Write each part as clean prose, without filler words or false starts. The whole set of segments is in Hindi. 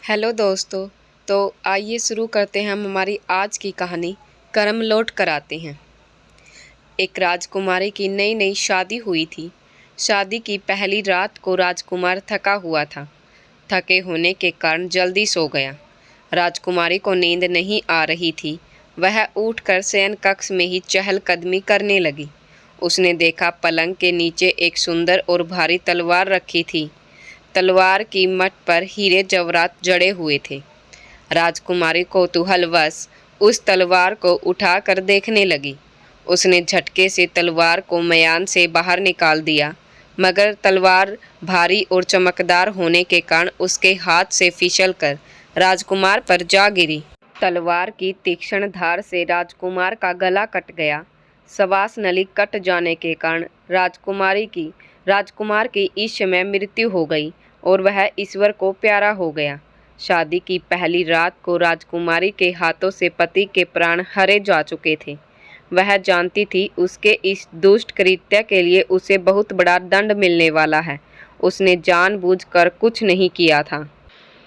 हेलो दोस्तों। तो आइए शुरू करते हैं हम हमारी आज की कहानी कर्म लौट कर आते हैं। एक राजकुमारी की नई नई शादी हुई थी। शादी की पहली रात को राजकुमार थका हुआ था। थके होने के कारण जल्दी सो गया। राजकुमारी को नींद नहीं आ रही थी। वह उठकर शयन कक्ष में ही चहलकदमी करने लगी। उसने देखा पलंग के नीचे एक सुंदर और भारी तलवार रखी थी। तलवार की मट पर हीरे जवाहरात जड़े हुए थे। राजकुमारी कौतूहलवश उस तलवार को उठाकर देखने लगी। उसने झटके से तलवार को म्यान से बाहर निकाल दिया, मगर तलवार भारी और चमकदार होने के कारण उसके हाथ से फिसलकर राजकुमार पर जा गिरी। तलवार की तीक्ष्ण धार से राजकुमार का गला कट गया। श्वास नली कट जाने के कारण राजकुमार की इस समय मृत्यु हो गई और वह ईश्वर को प्यारा हो गया। शादी की पहली रात को राजकुमारी के हाथों से पति के प्राण हरे जा चुके थे। वह जानती थी उसके इस दुष्ट कृत्य के लिए उसे बहुत बड़ा दंड मिलने वाला है। उसने जानबूझकर कुछ नहीं किया था,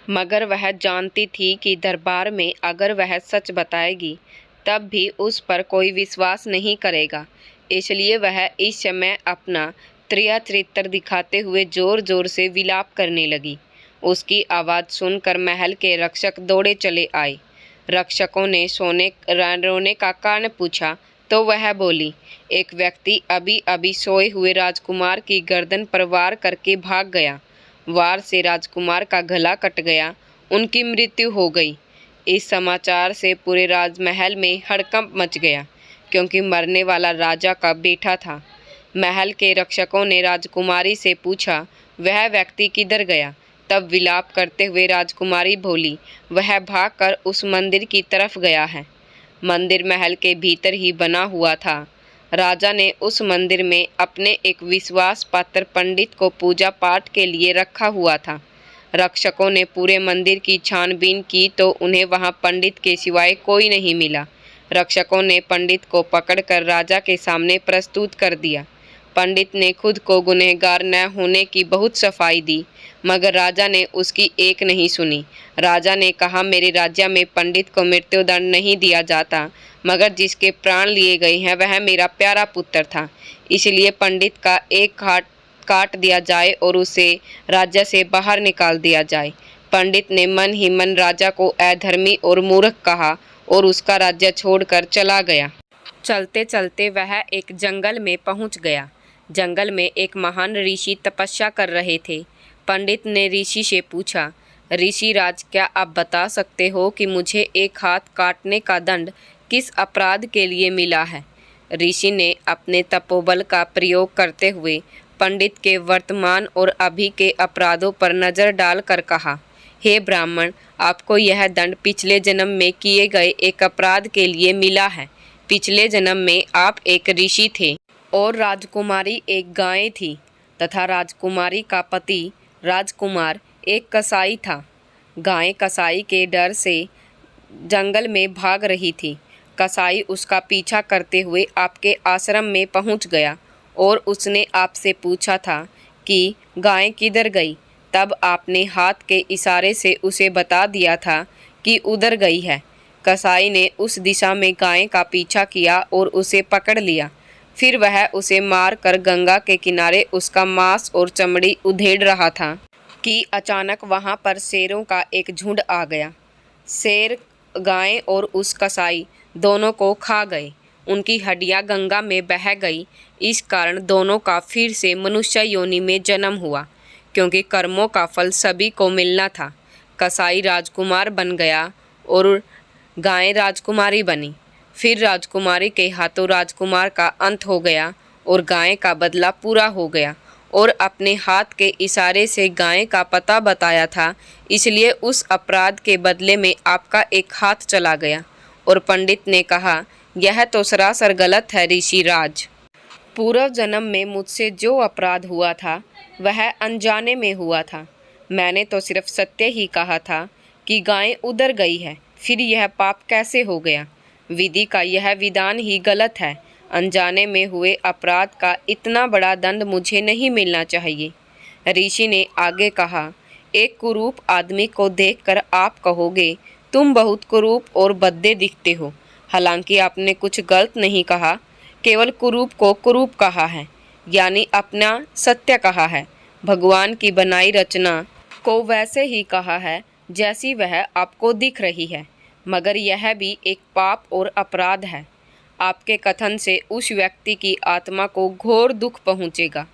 मगर वह जानती थी कि दरबार में अगर वह सच बताएगी तब भी उस पर कोई विश्वास नहीं करेगा। इसलिए वह इस समय अपना त्रिया चरित्र दिखाते हुए जोर जोर से विलाप करने लगी। उसकी आवाज़ सुनकर महल के रक्षक दौड़े चले आए। रक्षकों ने रोने का कारण पूछा तो वह बोली, एक व्यक्ति अभी अभी सोए हुए राजकुमार की गर्दन पर वार करके भाग गया। वार से राजकुमार का गला कट गया, उनकी मृत्यु हो गई। इस समाचार से पूरे राजमहल में हड़कंप मच गया, क्योंकि मरने वाला राजा का बेटा था। महल के रक्षकों ने राजकुमारी से पूछा, वह व्यक्ति किधर गया? तब विलाप करते हुए राजकुमारी बोली, वह भागकर उस मंदिर की तरफ गया है। मंदिर महल के भीतर ही बना हुआ था। राजा ने उस मंदिर में अपने एक विश्वास पात्र पंडित को पूजा पाठ के लिए रखा हुआ था। रक्षकों ने पूरे मंदिर की छानबीन की तो उन्हें वहां पंडित के सिवाय कोई नहीं मिला। रक्षकों ने पंडित को पकड़कर राजा के सामने प्रस्तुत कर दिया। पंडित ने खुद को गुनहगार न होने की बहुत सफाई दी, मगर राजा ने उसकी एक नहीं सुनी। राजा ने कहा, मेरे राज्य में पंडित को मृत्युदंड नहीं दिया जाता, मगर जिसके प्राण लिए गए हैं वह मेरा प्यारा पुत्र था। इसलिए पंडित का एक हाथ काट दिया जाए और उसे राज्य से बाहर निकाल दिया जाए। पंडित ने मन ही मन राजा को अधर्मी और मूर्ख कहा और उसका राज्य छोड़कर चला गया। चलते चलते वह एक जंगल में पहुंच गया। जंगल में एक महान ऋषि तपस्या कर रहे थे। पंडित ने ऋषि से पूछा, ऋषि राज, क्या आप बता सकते हो कि मुझे एक हाथ काटने का दंड किस अपराध के लिए मिला है? ऋषि ने अपने तपोबल का प्रयोग करते हुए पंडित के वर्तमान और अभी के अपराधों पर नजर डालकर कहा, हे ब्राह्मण, आपको यह दंड पिछले जन्म में किए गए एक अपराध के लिए मिला है। पिछले जन्म में आप एक ऋषि थे और राजकुमारी एक गाय थी, तथा राजकुमारी का पति राजकुमार एक कसाई था। गाय कसाई के डर से जंगल में भाग रही थी। कसाई उसका पीछा करते हुए आपके आश्रम में पहुंच गया और उसने आपसे पूछा था कि गाय किधर गई। तब आपने हाथ के इशारे से उसे बता दिया था कि उधर गई है। कसाई ने उस दिशा में गाय का पीछा किया और उसे पकड़ लिया। फिर वह उसे मार कर गंगा के किनारे उसका मांस और चमड़ी उधेड़ रहा था कि अचानक वहां पर शेरों का एक झुंड आ गया। शेर गाय और उस कसाई दोनों को खा गए। उनकी हड्डियां गंगा में बह गई। इस कारण दोनों का फिर से मनुष्य योनि में जन्म हुआ, क्योंकि कर्मों का फल सभी को मिलना था। कसाई राजकुमार बन गया और गाय राजकुमारी बनी। फिर राजकुमारी के हाथों राजकुमार का अंत हो गया और गाय का बदला पूरा हो गया और अपने हाथ के इशारे से गाय का पता बताया था। इसलिए उस अपराध के बदले में आपका एक हाथ चला गया। और पंडित ने कहा, यह तो सरासर गलत है ऋषि राज। पूर्व जन्म में मुझसे जो अपराध हुआ था वह अनजाने में हुआ था। मैंने तो सिर्फ सत्य ही कहा था कि गाय उधर गई है, फिर यह पाप कैसे हो गया? विधि का यह विधान ही गलत है। अनजाने में हुए अपराध का इतना बड़ा दंड मुझे नहीं मिलना चाहिए। ऋषि ने आगे कहा, एक कुरूप आदमी को देखकर आप कहोगे तुम बहुत कुरूप और भद्दे दिखते हो। हालांकि आपने कुछ गलत नहीं कहा, केवल कुरूप को कुरूप कहा है, यानी अपना सत्य कहा है। भगवान की बनाई रचना को वैसे ही कहा है जैसी वह आपको दिख रही है, मगर यह भी एक पाप और अपराध है। आपके कथन से उस व्यक्ति की आत्मा को घोर दुख पहुँचेगा।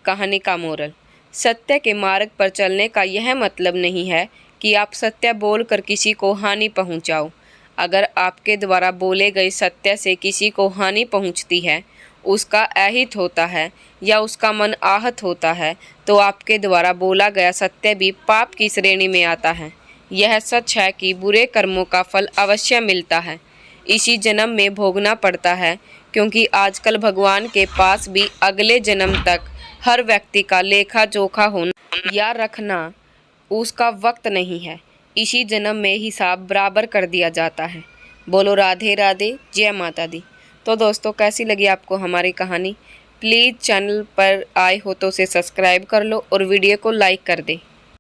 कहानी का मोरल, सत्य के मार्ग पर चलने का यह मतलब नहीं है कि आप सत्य बोलकर किसी को हानि पहुंचाओ। अगर आपके द्वारा बोले गए सत्य से किसी को हानि पहुंचती है, उसका अहित होता है या उसका मन आहत होता है, तो आपके द्वारा बोला गया सत्य भी पाप की श्रेणी में आता है। यह सच है कि बुरे कर्मों का फल अवश्य मिलता है, इसी जन्म में भोगना पड़ता है, क्योंकि आजकल भगवान के पास भी अगले जन्म तक हर व्यक्ति का लेखा जोखा होना या रखना उसका वक्त नहीं है। इसी जन्म में हिसाब बराबर कर दिया जाता है। बोलो राधे राधे, जय माता दी। तो दोस्तों, कैसी लगी आपको हमारी कहानी? प्लीज़ चैनल पर आए हो तो उसे सब्सक्राइब कर लो और वीडियो को लाइक कर दे।